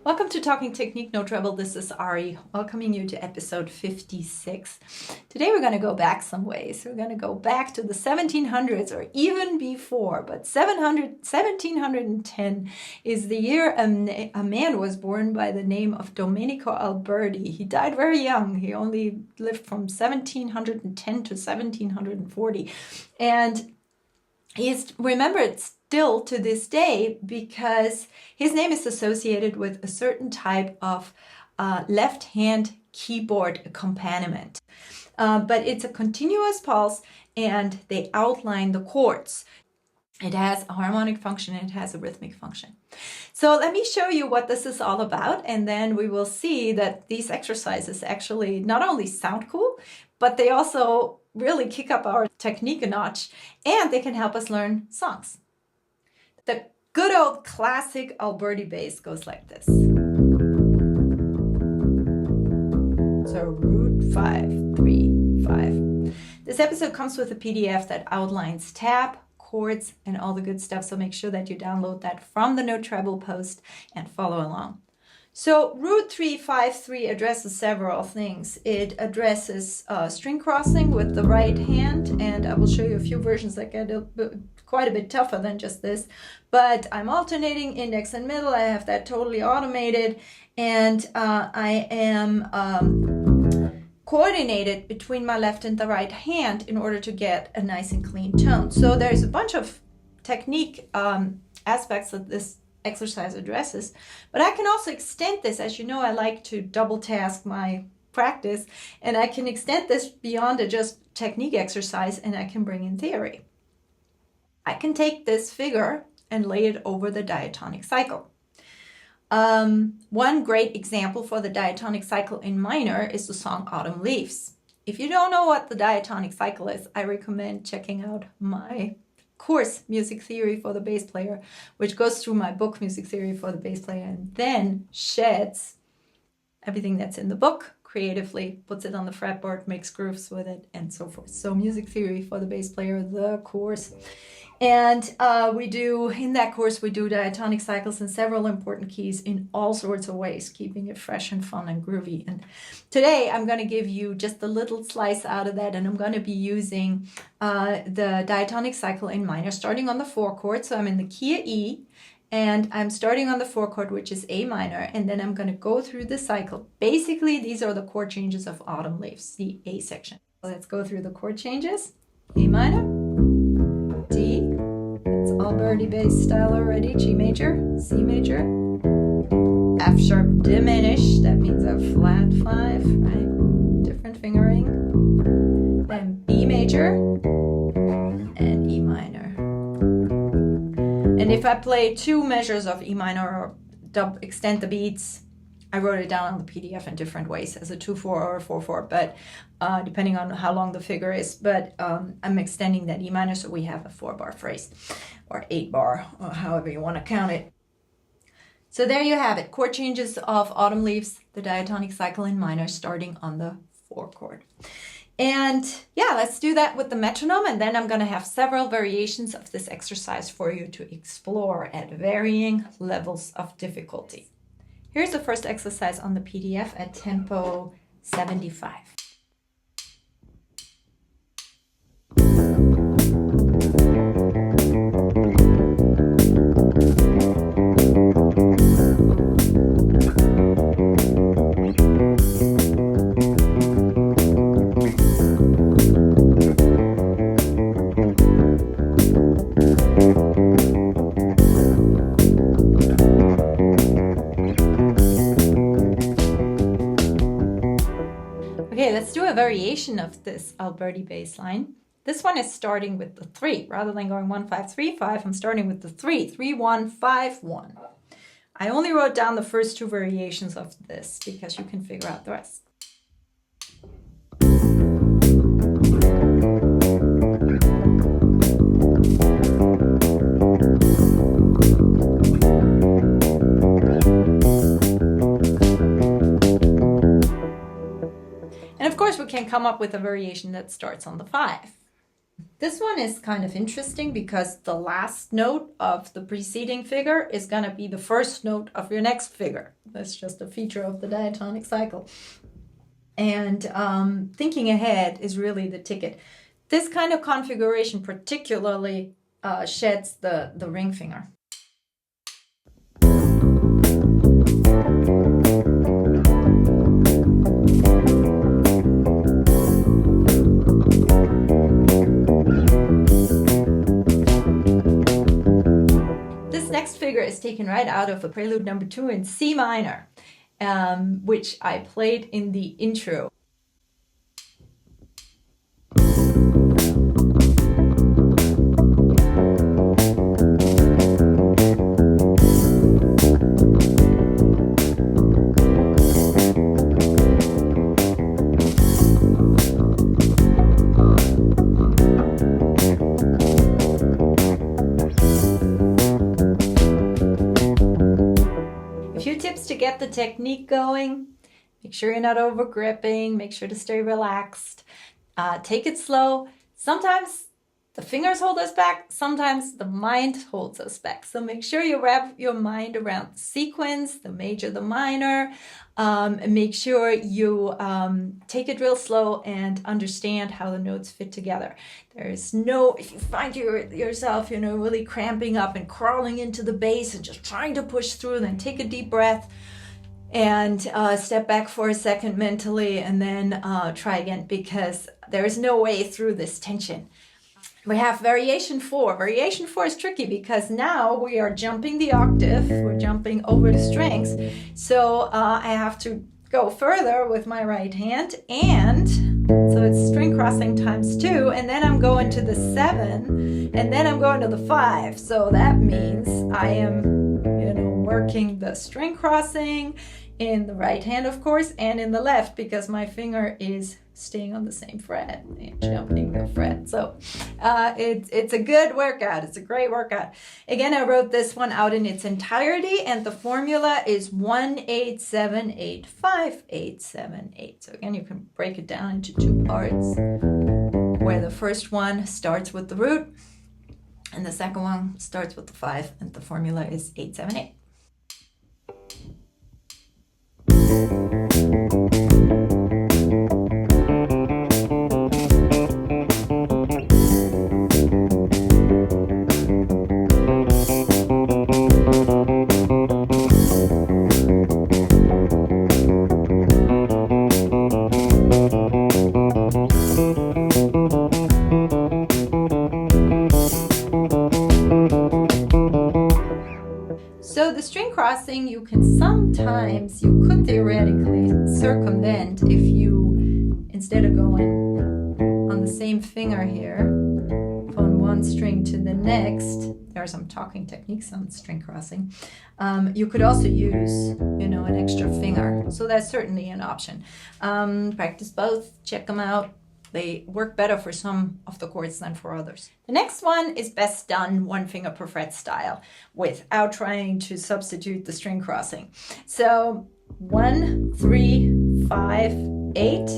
Welcome to Talking Technique, No Treble. This is Ari, welcoming you to episode 56. Today we're going to go back some ways. We're going to go back to the 1700s or even before, but 1710 is the year a man was born by the name of Domenico Alberti. He died very young. He only lived from 1710 to 1740. And he's remembered still to this day because his name is associated with a certain type of left-hand keyboard accompaniment. But it's a continuous pulse and they outline the chords. It has a harmonic function and it has a rhythmic function. So let me show you what this is all about, and then we will see that these exercises actually not only sound cool, but they also really kick up our technique a notch, and they can help us learn songs. The good old classic Alberti Bass goes like this. So root 5, 3, 5. This episode comes with a PDF that outlines tab, chords, and all the good stuff, so make sure that you download that from the No Treble post and follow along. So root 353 addresses several things. It addresses string crossing with the right hand, and I will show you a few versions that get quite a bit tougher than just this, but I'm alternating index and middle. I have that totally automated, and I am coordinated between my left and the right hand in order to get a nice and clean tone. So there's a bunch of technique aspects that this exercise addresses, but I can also extend this. As you know, I like to double task my practice, and I can extend this beyond a just technique exercise, and I can bring in theory. I can take this figure and lay it over the diatonic cycle. One great example for the diatonic cycle in minor is the song Autumn Leaves. If you don't know what the diatonic cycle is, I recommend checking out my course, Music Theory for the Bass Player, which goes through my book, Music Theory for the Bass Player, and then sheds everything that's in the book creatively, puts it on the fretboard, makes grooves with it, and so forth. So Music Theory for the Bass Player, the course. And in that course, we do diatonic cycles in several important keys in all sorts of ways, keeping it fresh and fun and groovy. And today I'm going to give you just a little slice out of that, and I'm going to be using the diatonic cycle in minor, starting on the 4 chord. So I'm in the key of E, and I'm starting on the 4 chord, which is A minor, and then I'm going to go through the cycle. Basically, these are the chord changes of Autumn Leaves, the A section. So let's go through the chord changes. A minor, D, it's Alberti Bass style already, G major, C major, F sharp diminished, that means a flat 5, right? Different fingering. Then B major and E minor. And if I play 2 measures of E minor or extend the beats, I wrote it down on the PDF in different ways as a 2-4 or a 4-4, but depending on how long the figure is. But I'm extending that E minor, so we have a 4-bar phrase or 8-bar, or however you want to count it. So there you have it. Chord changes of Autumn Leaves, the diatonic cycle in minor, starting on the 4 chord. And yeah, let's do that with the metronome, and then I'm going to have several variations of this exercise for you to explore at varying levels of difficulty. Here's the first exercise on the PDF at tempo 75. Okay, let's do a variation of this Alberti bass line. This one is starting with the 3. Rather than going 1, 5, 3, 5, I'm starting with the 3. 3, 1, 5, 1. I only wrote down the first 2 variations of this because you can figure out the rest. course, we can come up with a variation that starts on the 5. This one is kind of interesting because the last note of the preceding figure is going to be the first note of your next figure. That's just a feature of the diatonic cycle. And thinking ahead is really the ticket. This kind of configuration particularly sheds the ring finger. Is taken right out of a prelude number 2 in C minor, which I played in the intro. To get the technique going, make sure you're not over gripping, make sure to stay relaxed, take it slow. Sometimes the fingers hold us back, sometimes the mind holds us back. So make sure you wrap your mind around the sequence, the major, the minor, and make sure you take it real slow and understand how the notes fit together. If you find yourself, really cramping up and crawling into the bass and just trying to push through, then take a deep breath and step back for a second mentally and then try again, because there is no way through this tension. We have variation 4. Variation 4 is tricky because now we are jumping the octave, we're jumping over the strings. So I have to go further with my right hand, and so it's string crossing times 2, and then I'm going to the 7, and then I'm going to the 5. So that means I am, working the string crossing in the right hand, of course, and in the left, because my finger is staying on the same fret and jumping the fret. So it's a good workout. It's a great workout. Again, I wrote this one out in its entirety, and the formula is 1-8-7-8-5-8-7-8. So again, you can break it down into 2 parts, where the first one starts with the root, and the second one starts with the 5, and the formula is 8-7-8. So the string crossing, you could theoretically circumvent if you, instead of going on the same finger here, from one string to the next, there are some talking techniques on string crossing, you could also use, an extra finger. So that's certainly an option. Practice both, check them out. They work better for some of the chords than for others. The next one is best done 1 finger per fret style without trying to substitute the string crossing. So 1, 3, 5, 8,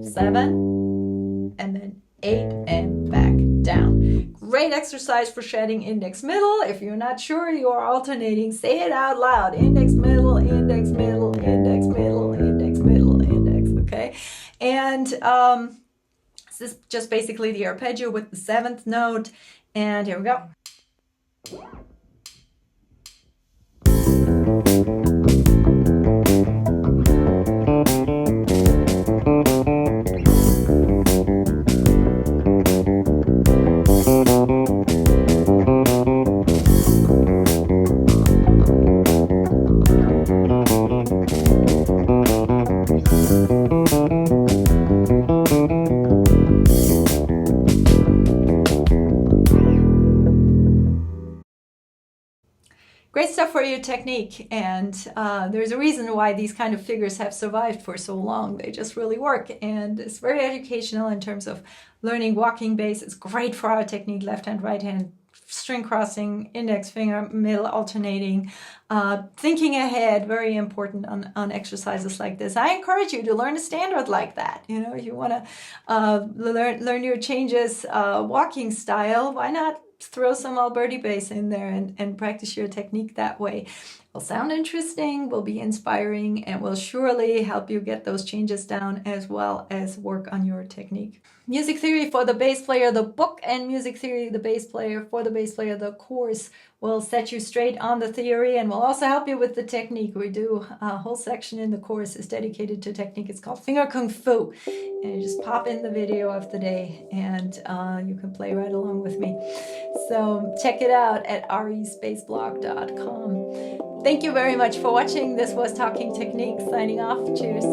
7, and then 8 and back down. Great exercise for shedding index middle. If you're not sure, you are alternating. Say it out loud. Index middle, index middle, index middle, index middle, index. Okay, and this is just basically the arpeggio with the 7th note, and here we go. Great stuff for your technique, and there's a reason why these kind of figures have survived for so long. They just really work, and it's very educational in terms of learning walking bass. It's great for our technique, left hand, right hand, string crossing, index finger, middle alternating, thinking ahead, very important on exercises like this. I encourage you to learn a standard like that. You know, if you want to learn your changes walking style, why not throw some Alberti Bass in there and practice your technique that way? Will sound interesting, will be inspiring, and will surely help you get those changes down as well as work on your technique. Music Theory for the Bass Player, the book, and Music Theory, the Bass Player, for the Bass Player, the course, will set you straight on the theory and will also help you with the technique. We do a whole section in the course is dedicated to technique. It's called Finger Kung Fu. And you just pop in the video of the day and you can play right along with me. So check it out at respacblog.com. Thank you very much for watching. This was Talking Technique, signing off. Cheers.